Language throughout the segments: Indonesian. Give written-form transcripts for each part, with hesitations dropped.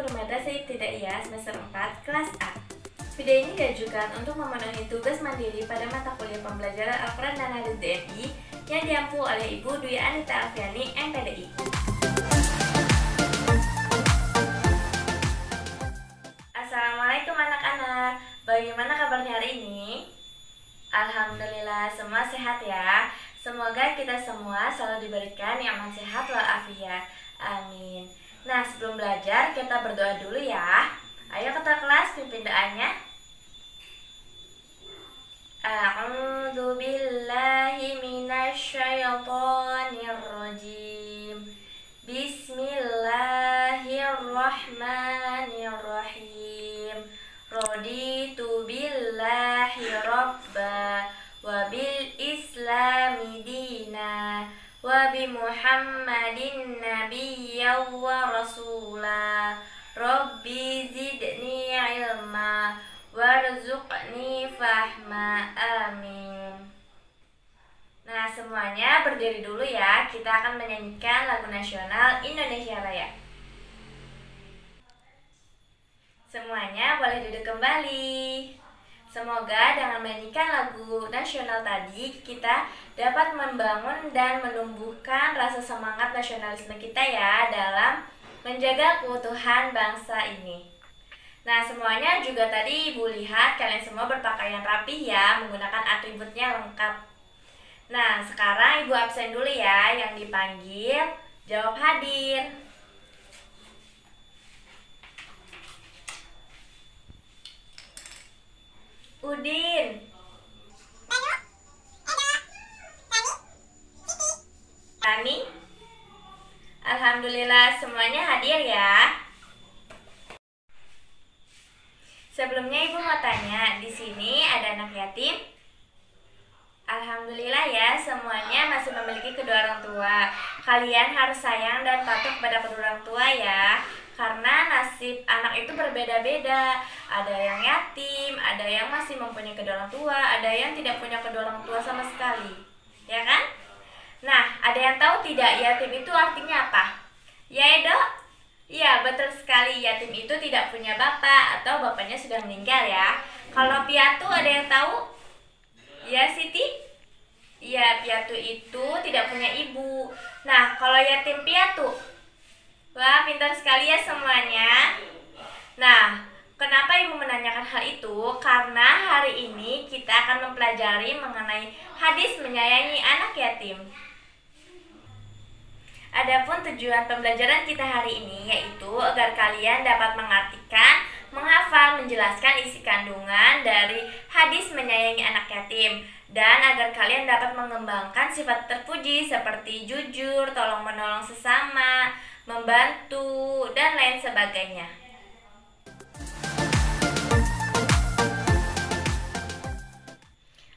Guru Madrasah Ibtidaiyah semester 4 kelas A. Video ini ditujukan untuk memenuhi tugas mandiri pada mata kuliah pembelajaran Al-Quran dan Hadis DNI yang diampu oleh Ibu Dwi Anita Alfiani, MPDI. Assalamualaikum anak-anak, bagaimana kabarnya hari ini? Alhamdulillah semua sehat ya. Semoga kita semua selalu diberikan nikmat sehat walafiat. Amin. Nah, sebelum belajar kita berdoa dulu ya. Ayo ketua kelas pimpin doanya. A'udzu billahi minasyaitonir rajim. Bismillahirrahmanirrahim. Raditu billahi rabba wa bil islami dina wa bi Muhammadin nabiyyan wa rasula. Rabbi zidni ilma warzuqni fahma. Amin. Nah, semuanya berdiri dulu ya. Kita akan menyanyikan lagu nasional Indonesia Raya. Semuanya boleh duduk kembali. Semoga dengan menyanyikan lagu nasional tadi kita dapat membangun dan menumbuhkan rasa semangat nasionalisme kita ya dalam menjaga keutuhan bangsa ini. Nah, semuanya juga tadi Ibu lihat kalian semua berpakaian rapih ya, menggunakan atributnya lengkap. Nah, sekarang Ibu absen dulu ya, yang dipanggil jawab hadir. Udin, Tani. Alhamdulillah semuanya hadir ya. Sebelumnya Ibu mau tanya, di sini ada anak yatim? Alhamdulillah ya, semuanya masih memiliki kedua orang tua. Kalian harus sayang dan patuh kepada kedua orang tua ya. Karena nasib anak itu berbeda-beda. Ada yang yatim, ada yang masih mempunyai kedua orang tua, ada yang tidak punya kedua orang tua sama sekali. Ya kan? Nah, ada yang tahu tidak yatim itu artinya apa? Ya, Edo? Iya, betul sekali. Yatim itu tidak punya bapak atau bapaknya sudah meninggal ya. Kalau piatu ada yang tahu? Ya, Siti? Iya, piatu itu tidak punya ibu. Nah, kalau yatim piatu? Wah, pintar sekali ya semuanya. Nah, kenapa Ibu menanyakan hal itu? Karena hari ini kita akan mempelajari mengenai hadis menyayangi anak yatim. Adapun tujuan pembelajaran kita hari ini yaitu agar kalian dapat mengartikan, menghafal, menjelaskan isi kandungan dari hadis menyayangi anak yatim, dan agar kalian dapat mengembangkan sifat terpuji seperti jujur, tolong menolong sesama, membantu, dan lain sebagainya.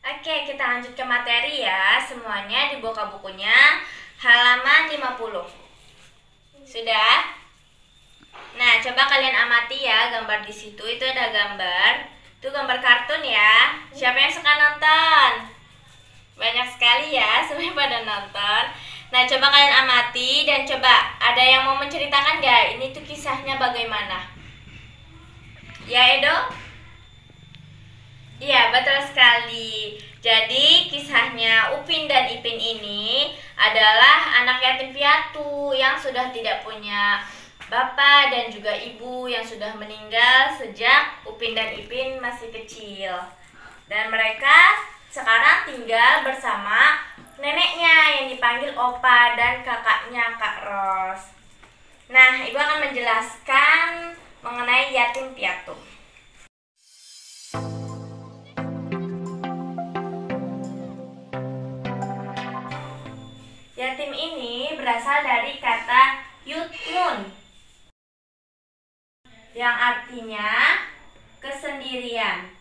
Oke, kita lanjut ke materi ya. Semuanya dibuka bukunya halaman 50. Sudah? Nah, coba kalian amati ya gambar di situ. Itu ada gambar. Itu gambar kartun ya. Siapa yang suka nonton? Banyak sekali ya, semuanya pada nonton. Nah, coba kalian amati dan coba ada yang mau menceritakan gak? Ini tuh kisahnya bagaimana? Ya, Edo? Iya, betul sekali. Jadi, kisahnya Upin dan Ipin ini adalah anak yatim piatu yang sudah tidak punya bapak dan juga ibu yang sudah meninggal sejak Upin dan Ipin masih kecil. Dan mereka sekarang tinggal bersama neneknya yang dipanggil Opa dan kakaknya Kak Ros. Nah, Ibu akan menjelaskan mengenai yatim piatu. Yatim ini berasal dari kata yutmun yang artinya kesendirian.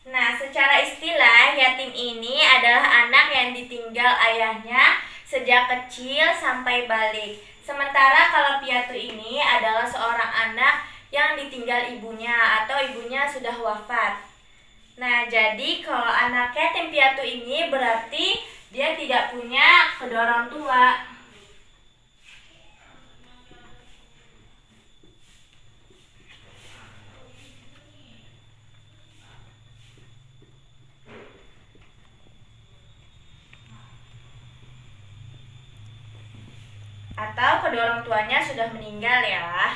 Nah, secara istilah, yatim ini adalah anak yang ditinggal ayahnya sejak kecil sampai balik. Sementara kalau piatu ini adalah seorang anak yang ditinggal ibunya atau ibunya sudah wafat. Nah, jadi kalau anak yatim piatu ini berarti dia tidak punya kedua orang tua. Atau kedua orang tuanya sudah meninggal ya.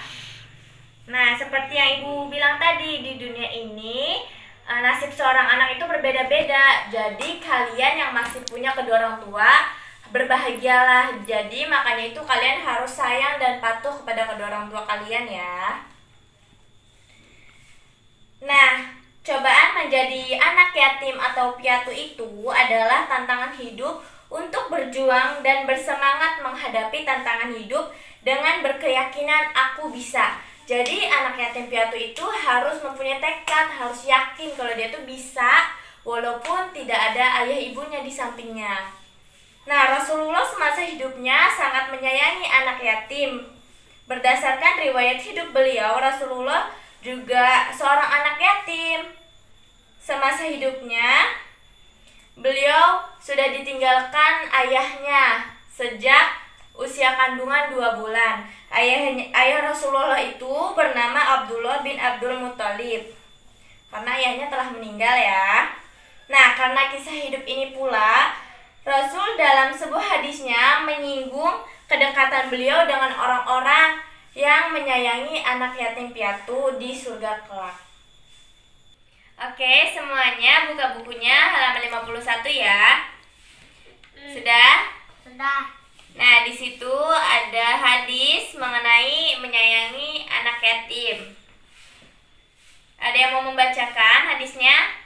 Nah, seperti yang Ibu bilang tadi, di dunia ini nasib seorang anak itu berbeda-beda. Jadi kalian yang masih punya kedua orang tua, berbahagialah. Jadi makanya itu kalian harus sayang dan patuh kepada kedua orang tua kalian ya. Nah, cobaan menjadi anak yatim atau piatu itu adalah tantangan hidup untuk berjuang dan bersemangat menghadapi tantangan hidup dengan berkeyakinan aku bisa. Jadi anak yatim piatu itu harus mempunyai tekad, harus yakin kalau dia tuh bisa walaupun tidak ada ayah ibunya di sampingnya. Nah, Rasulullah semasa hidupnya sangat menyayangi anak yatim. Berdasarkan riwayat hidup beliau, Rasulullah juga seorang anak yatim. Semasa hidupnya, beliau sudah ditinggalkan ayahnya sejak usia kandungan 2 bulan. Ayah Rasulullah itu bernama Abdullah bin Abdul Muthalib. Karena ayahnya telah meninggal ya. Nah, karena kisah hidup ini pula, Rasul dalam sebuah hadisnya menyinggung kedekatan beliau dengan orang-orang yang menyayangi anak yatim piatu di surga kelak. Oke, semuanya buka bukunya halaman 51 ya. Sudah? Sudah. Nah, di situ ada hadis mengenai menyayangi anak yatim. Ada yang mau membacakan hadisnya?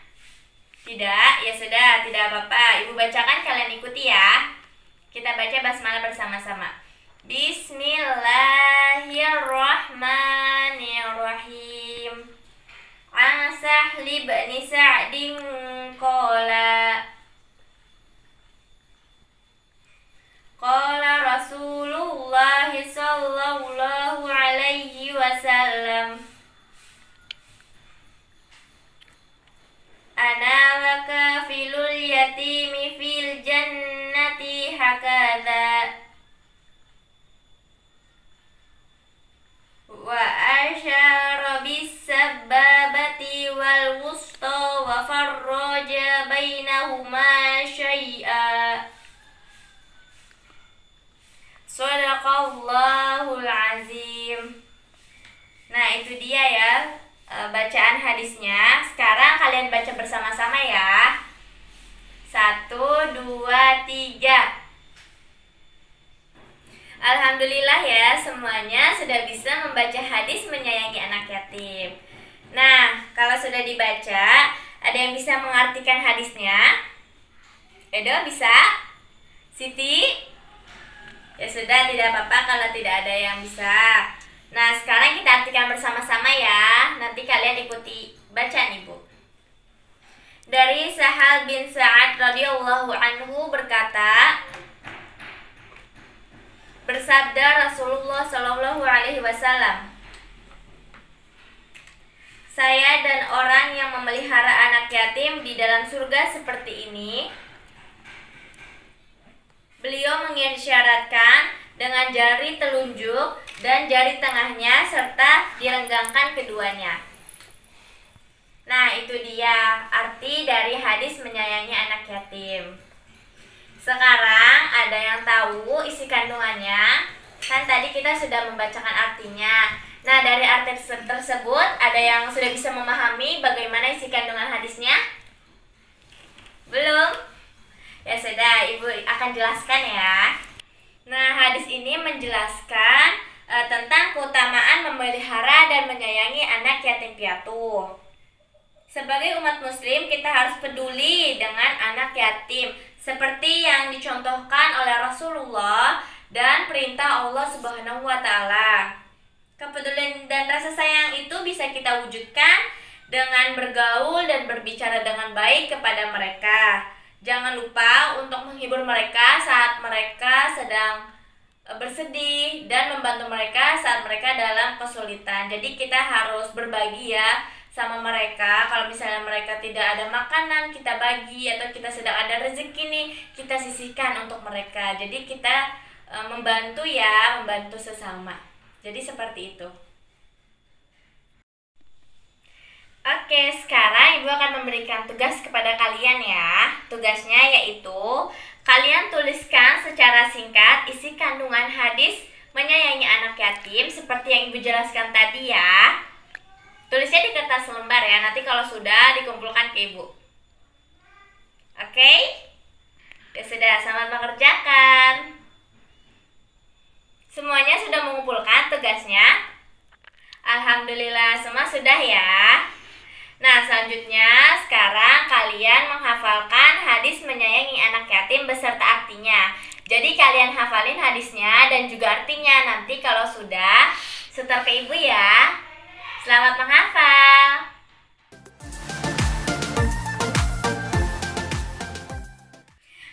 Tidak? Ya sudah, tidak apa-apa. Ibu bacakan, kalian ikuti ya. Kita baca basmalah bersama-sama. Bismillahirrahmanirrahim. An Sahli bin Sa'din qala Rasulullah sallallahu alaihi wasallam, ana wa kafilul yatimi fil jannati hakadha wa asyara bis sababati wal wusta wa farraja bainahuma syai'a. Shadaqallahul azim. Nah, itu dia ya bacaan hadisnya. Sekarang kalian baca bersama-sama ya. 1, 2, 3. Alhamdulillah ya, semuanya sudah bisa membaca hadis menyayangi anak yatim. Nah, kalau sudah dibaca, ada yang bisa mengartikan hadisnya? Edo bisa? Siti? Ya sudah, tidak apa-apa kalau tidak ada yang bisa. Nah, sekarang kita artikan bersama-sama ya. Nanti kalian ikuti bacaan Ibu. Dari Sahal bin Sa'ad radhiyallahu anhu berkata, bersabda Rasulullah sallallahu alaihi wasallam, saya dan orang yang memelihara anak yatim di dalam surga seperti ini. Beliau mengisyaratkan dengan jari telunjuk dan jari tengahnya serta direnggangkan keduanya. Nah, itu dia arti dari hadis menyayangi anak yatim. Sekarang ada yang tahu isi kandungannya? Kan tadi kita sudah membacakan artinya. Nah, dari arti tersebut ada yang sudah bisa memahami bagaimana isi kandungan hadisnya? Belum? Ya sudah, Ibu akan jelaskan ya. Nah, hadis ini menjelaskan tentang keutamaan memelihara dan menyayangi anak yatim piatu. Sebagai umat muslim, kita harus peduli dengan anak yatim seperti yang dicontohkan oleh Rasulullah dan perintah Allah Subhanahu wa taala. Kepedulian dan rasa sayang itu bisa kita wujudkan dengan bergaul dan berbicara dengan baik kepada mereka. Jangan lupa untuk menghibur mereka saat mereka sedang bersedih dan membantu mereka saat mereka dalam kesulitan. Jadi kita harus berbagi ya sama mereka. Kalau misalnya mereka tidak ada makanan, kita bagi, atau kita sedang ada rezeki nih, kita sisihkan untuk mereka. Jadi kita membantu ya, membantu sesama. Jadi seperti itu. Oke, sekarang Ibu akan memberikan tugas kepada kalian ya. Tugasnya yaitu kalian tuliskan secara singkat isi kandungan hadis menyayangi anak yatim seperti yang Ibu jelaskan tadi ya. Tulisnya di kertas lembar ya, nanti kalau sudah dikumpulkan ke Ibu. Oke? Ya sudah, selamat mengerjakan. Semuanya sudah mengumpulkan tugasnya? Alhamdulillah, semua sudah ya. Nah, selanjutnya sekarang kalian menghafalkan hadis menyayangi anak yatim beserta artinya. Jadi kalian hafalin hadisnya dan juga artinya. Nanti kalau sudah, setor ke Ibu ya. Selamat menghafal.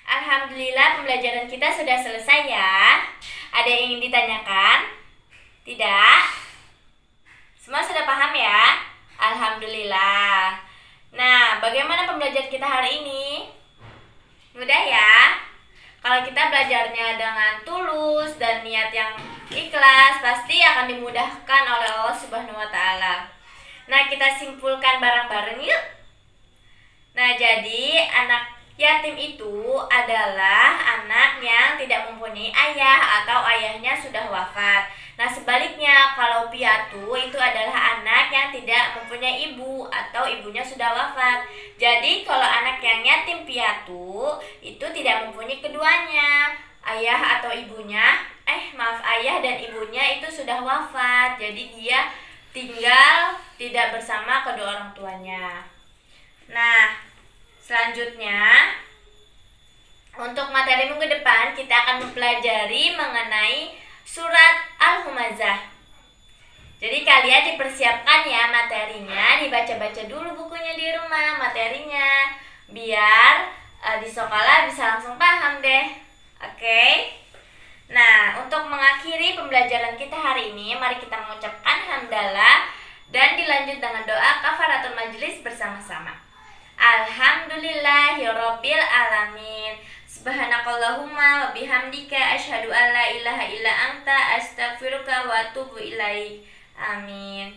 Alhamdulillah, pembelajaran kita sudah selesai ya. Ada yang ingin ditanyakan? Tidak? Semua sudah paham ya? Alhamdulillah. Nah, bagaimana pembelajaran kita hari ini? Mudah ya? Kalau kita belajarnya dengan tulus dan niat yang ikhlas, pasti akan dimudahkan oleh Allah Subhanahu wa Ta'ala. Nah, kita simpulkan bareng-bareng yuk. Nah, jadi anak yatim itu adalah anak yang tidak mempunyai ayah atau ayahnya sudah wafat. Nah, sebaliknya kalau piatu itu adalah anak yang tidak mempunyai ibu atau ibunya sudah wafat. Jadi kalau anak yang yatim piatu itu tidak mempunyai keduanya, ayah atau ibunya, ayah dan ibunya itu sudah wafat. Jadi dia tinggal tidak bersama kedua orang tuanya. Nah, selanjutnya untuk materi minggu depan kita akan mempelajari mengenai surat Al-Humazah. Jadi kalian dipersiapkan ya materinya, dibaca-baca dulu bukunya di rumah materinya, biar di sekolah bisa langsung paham deh. Oke? Nah, untuk mengakhiri pembelajaran kita hari ini, mari kita mengucapkan hamdalah dan dilanjut dengan doa kafaratul majelis bersama-sama. Alhamdulillahirabbil alamin. Subhanakallahumma wa bihamdika asyhadu an la ilaha illa anta astaghfiruka wa atubu ilaik. Amin.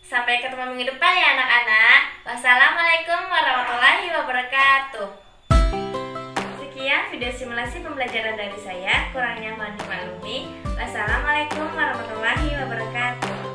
Sampai ketemu minggu depan ya anak-anak. Wassalamualaikum warahmatullahi wabarakatuh. Sekian video simulasi pembelajaran dari saya. Kurangnya mohon dimaklumi. Wassalamualaikum warahmatullahi wabarakatuh.